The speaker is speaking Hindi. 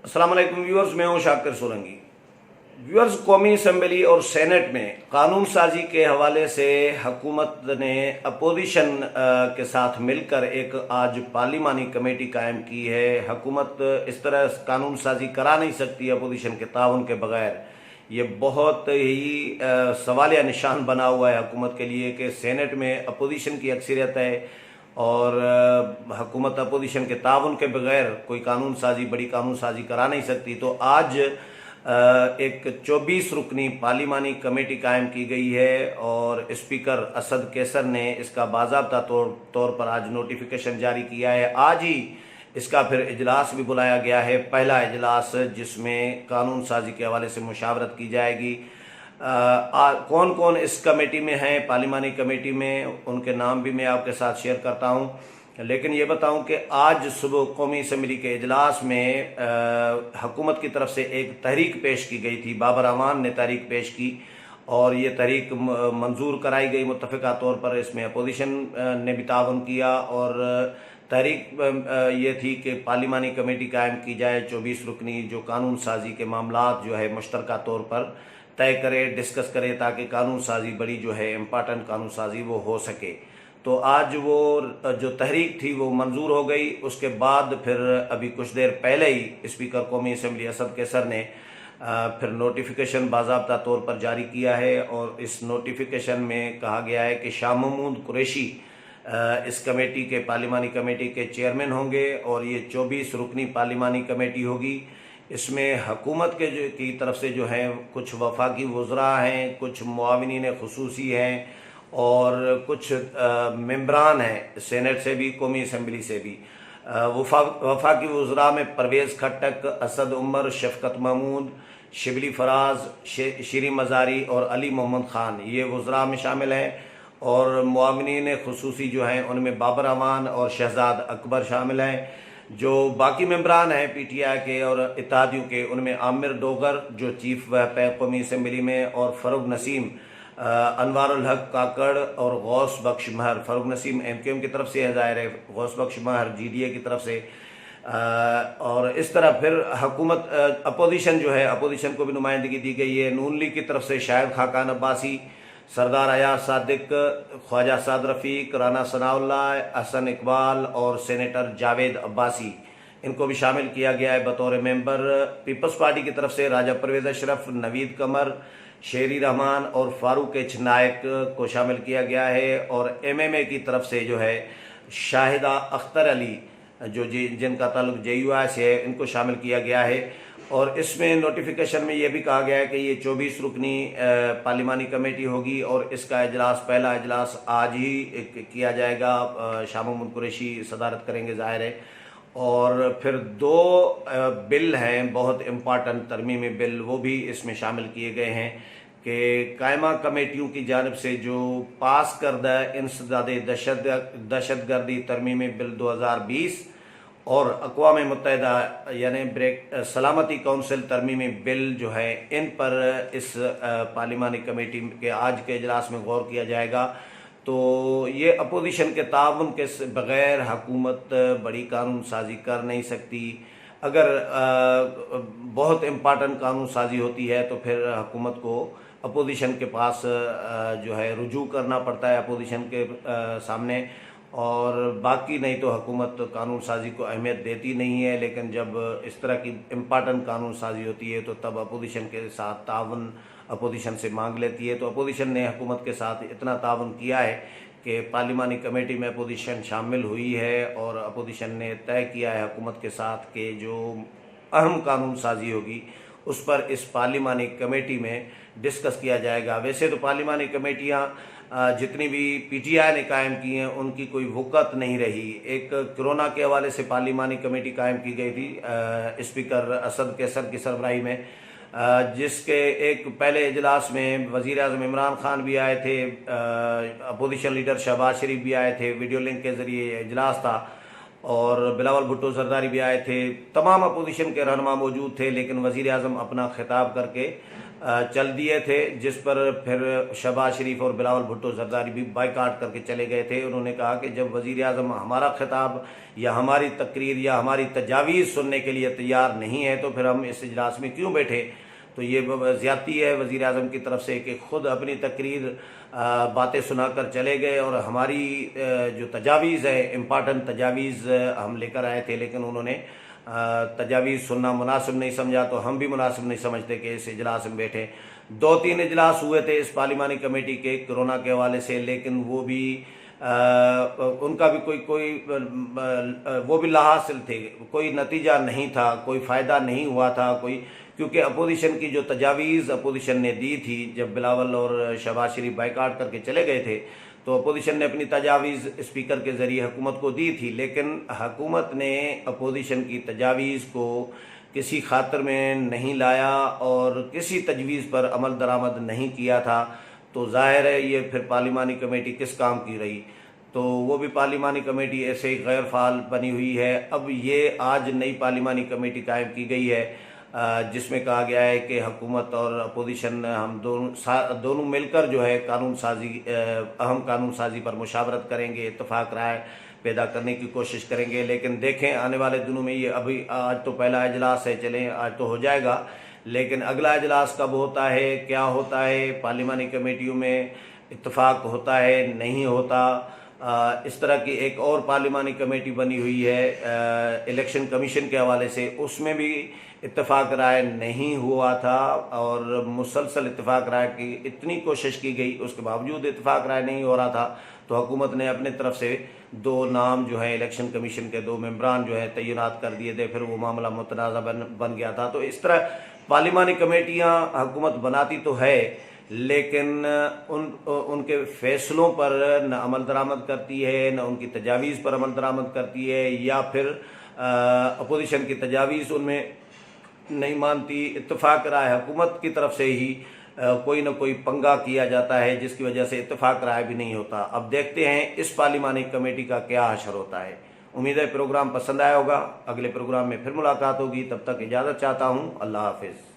अस्सलाम वालेकुम व्यूअर्स, मैं हूं शाकिर सोलंकी। व्यूअर्स, कौमी असम्बली और सेनेट में कानून साजी के हवाले से हुकूमत ने अपोजिशन के साथ मिलकर एक आज पार्लिमानी कमेटी कायम की है। हुकूमत इस तरह कानून साजी करा नहीं सकती अपोजिशन के ताउन के बगैर। ये बहुत ही सवालिया निशान बना हुआ है हुकूमत के लिए कि सेनेट में अपोजिशन की अक्सरियत है और हुकूमत अपोजिशन के ताउन के बगैर कोई बड़ी कानून साजी करा नहीं सकती। तो आज एक 24 रुकनी पार्लिमानी कमेटी कायम की गई है और स्पीकर असद कैसर ने इसका बाज़ाब्ता तौर पर आज नोटिफिकेशन जारी किया है। आज ही इसका फिर इजलास भी बुलाया गया है, पहला इजलास जिसमें कानून साजी के हवाले से मुशावरत की जाएगी। कौन कौन इस कमेटी में हैं, पार्लिमानी कमेटी में, उनके नाम भी मैं आपके साथ शेयर करता हूं। लेकिन ये बताऊं कि आज सुबह कौमी असम्बली के इजलास में हुकूमत की तरफ से एक तहरीक पेश की गई थी। बाबर अवान ने तहरीक पेश की और ये तहरीक मंजूर कराई गई मुत्तफ़िका तौर पर। इसमें अपोजिशन ने भी ताउन किया और तहरीक ये थी कि पार्लिमानी कमेटी कायम की जाए 24 रुकनी, जो कानून साजी के मामलात जो है मुश्तरका तौर पर तय करे, डिस्कस करे, ताकि कानून साजी बड़ी जो है इम्पॉर्टेंट कानून साजी वो हो सके। तो आज वो जो तहरीक थी वो मंजूर हो गई। उसके बाद फिर अभी कुछ देर पहले ही स्पीकर कौमी असम्बली असद कैसर ने फिर नोटिफिकेशन बाज़ाब्ता तौर पर जारी किया है और इस नोटिफिकेशन में कहा गया है कि शाह महमूद कुरैशी इस कमेटी के पार्लिमानी कमेटी के चेयरमैन होंगे और ये 24 रुकनी पार्लिमानी कमेटी होगी। इसमें हुकूमत की तरफ से जो है कुछ वफाकी वज़रा हैं, कुछ मुआविनीन खुसूसी हैं और कुछ मेंबरान हैं सेनेट से भी, कौमी असम्बली से भी। वफाकी वज़रा में परवेज़ खट्टक, असद उमर, शफकत महमूद, शिबली फराज, शीरी मज़ारी और अली मोहम्मद ख़ान, ये वज़रा में शामिल हैं। और मुआविनीन खुसूसी जो हैं उनमें बाबर अवान और शहजाद अकबर शामिल हैं। जो बाकी मेंबरान हैं PTI के और इत्तेहादियों के, उनमें आमिर डोगर जो चीफ व्हिप है कौमी असम्बली में, और फ़रूक नसीम, अनवारुल हक काकड़ और गौस बख्श महर। फ़रूक नसीम MQM की तरफ से है, ज़ाहिर है, गौस बख्श महर GDA की तरफ से। और इस तरह फिर हुकूमत अपोजिशन जो है, अपोजिशन को भी नुमाइंदगी दी गई है। नून लीग की तरफ से शाहिद खाकान अब्बासी, सरदार अयाज सादिक, ख्वाजा साद रफ़ीक, राना सनाउल्लाह, हसन इकबाल और सेनेटर जावेद अब्बासी, इनको भी शामिल किया गया है बतौर मेंबर। पीपल्स पार्टी की तरफ से राजा परवेज़ अशरफ, नवीद कमर, शेरी रहमान और फारूक एच नायक को शामिल किया गया है। और MMA की तरफ से जो है शाहिदा अख्तर अली, जो जिनका ताल्लुक JUI से है, इनको शामिल किया गया है। और इसमें नोटिफिकेशन में यह भी कहा गया है कि ये 24 रुकनी पार्लिमानी कमेटी होगी और इसका इजलास, पहला इजलास आज ही किया जाएगा। शाह महमूद कुरैशी सदारत करेंगे, ज़ाहिर है। और फिर 2 बिल हैं बहुत इम्पॉर्टेंट तरमीमी बिल, वो भी इसमें शामिल किए गए हैं कि कायमा कमेटियों की जानिब से जो पास करदा इंसदादे दहशतगर्दी तरमीमी बिल 2020 और अक़वाम मुत्तहिदा यानी सलामती काउंसिल तरमीमी बिल जो है, इन पर इस पार्लिमानी कमेटी के आज के इजलास में गौर किया जाएगा। तो ये अपोजिशन के ताउन के बग़ैर हुकूमत बड़ी कानून साजी कर नहीं सकती। अगर बहुत इम्पॉर्टेंट कानून साजी होती है तो फिर हुकूमत को अपोजिशन के पास जो है रुजू करना पड़ता है, अपोजिशन के सामने। और बाकी नहीं तो हुकूमत कानून साजी को अहमियत देती नहीं है। लेकिन जब इस तरह की इम्पॉर्टेंट कानून साजी होती है तो तब अपोजिशन के साथ ताउन अपोजिशन से मांग लेती है। तो अपोजिशन ने हुकूमत के साथ इतना ताउन किया है कि पार्लिमानी कमेटी में अपोजिशन शामिल हुई है और अपोजिशन ने तय किया है हुकूमत के साथ कि जो अहम कानून साजी होगी उस पर इस पार्लिमानी कमेटी में डिस्कस किया जाएगा। वैसे तो पार्लिमानी कमेटियाँ जितनी भी PTI ने कायम की हैं उनकी कोई वक़्त नहीं रही। एक कोरोना के हवाले से पार्लिमानी कमेटी कायम की गई थी स्पीकर असद कैसर की सरबराही में, जिसके एक पहले इजलास में वज़ीर आज़म इमरान खान भी आए थे, अपोजिशन लीडर शहबाज शरीफ भी आए थे, वीडियो लिंक के ज़रिए इजलास था। और बिलावल भुट्टो जरदारी भी आए थे, तमाम अपोजिशन के रहनुमा मौजूद थे, लेकिन वज़ीर आज़म अपना खिताब करके चल दिए थे, जिस पर फिर शहबाज शरीफ और बिलावल भुट्टो जरदारी भी बाइकाट करके चले गए थे। उन्होंने कहा कि जब वज़ीर आज़म हमारा खिताब या हमारी तकरीर या हमारी तजावीज़ सुनने के लिए तैयार नहीं है तो फिर हम इस इजलास में क्यों बैठे। तो ये ज़्यादती है वज़ीर आज़म की तरफ से कि ख़ुद अपनी तकरीर बातें सुनाकर चले गए और हमारी जो तजावीज़ है, इम्पॉर्टेंट तजावीज़ हम लेकर आए थे, लेकिन उन्होंने तजावीज़ सुनना मुनासिब नहीं समझा। तो हम भी मुनासिब नहीं समझते कि इस इजलास में बैठे। 2-3 इजलास हुए थे इस पार्लिमानी कमेटी के कोरोना के हवाले से, लेकिन वो भी उनका भी वो भी लाहासिल थे, कोई नतीजा नहीं था, कोई फ़ायदा नहीं हुआ था क्योंकि अपोजिशन की जो तजावीज़ अपोजिशन ने दी थी, जब बिलावल और शहबाज शरीफ बाइकाट करके चले गए थे तो अपोजिशन ने अपनी तजावीज़ स्पीकर के ज़रिए हुकूमत को दी थी, लेकिन हुकूमत ने अपोजिशन की तजावीज़ को किसी खातर में नहीं लाया और किसी तजवीज़ पर अमल दरामद नहीं किया था। तो ज़ाहिर है ये फिर पार्लिमानी कमेटी किस काम की रही। तो वो भी पार्लिमानी कमेटी ऐसे ही गैर फाल बनी हुई है। अब ये आज नई पार्लिमानी कमेटी कायम की गई है, जिसमें कहा गया है कि हुकूमत और अपोजिशन हम दोनों मिलकर जो है अहम कानून साजी पर मुशावरत करेंगे, इत्तफाक राय पैदा करने की कोशिश करेंगे। लेकिन देखें आने वाले दिनों में, ये अभी आज तो पहला इजलास है, चलें आज तो हो जाएगा, लेकिन अगला इजलास कब होता है, क्या होता है, पार्लिमानी कमेटियों में इत्तफाक होता है नहीं होता। इस तरह की एक और पार्लिमानी कमेटी बनी हुई है इलेक्शन कमीशन के हवाले से, उसमें भी इत्तफाक राय नहीं हुआ था और मुसलसल इत्तफाक राय की इतनी कोशिश की गई, उसके बावजूद इत्तफाक राय नहीं हो रहा था। तो हुकूमत ने अपने तरफ से 2 नाम जो है इलेक्शन कमीशन के 2 मेंबरान जो है तैनात कर दिए थे, फिर वो मामला मुतनाज़ा बन गया था। तो इस तरह पार्लिमानी कमेटियाँ हुकूमत बनाती तो है, लेकिन उनके फैसलों पर न अमल दरामद करती है, न उनकी तजावीज़ पर अमल दरामद करती है, या फिर अपोजिशन की तजावीज़ उनमें नहीं मानती। इत्तफाक राय हुकूमत की तरफ से ही कोई न कोई पंगा किया जाता है, जिसकी वजह से इत्तफाक राय भी नहीं होता। अब देखते हैं इस पार्लिमानी कमेटी का क्या हशर होता है। उम्मीद है प्रोग्राम पसंद आया होगा। अगले प्रोग्राम में फिर मुलाकात होगी, तब तक इजाज़त चाहता हूँ। अल्लाह हाफिज़।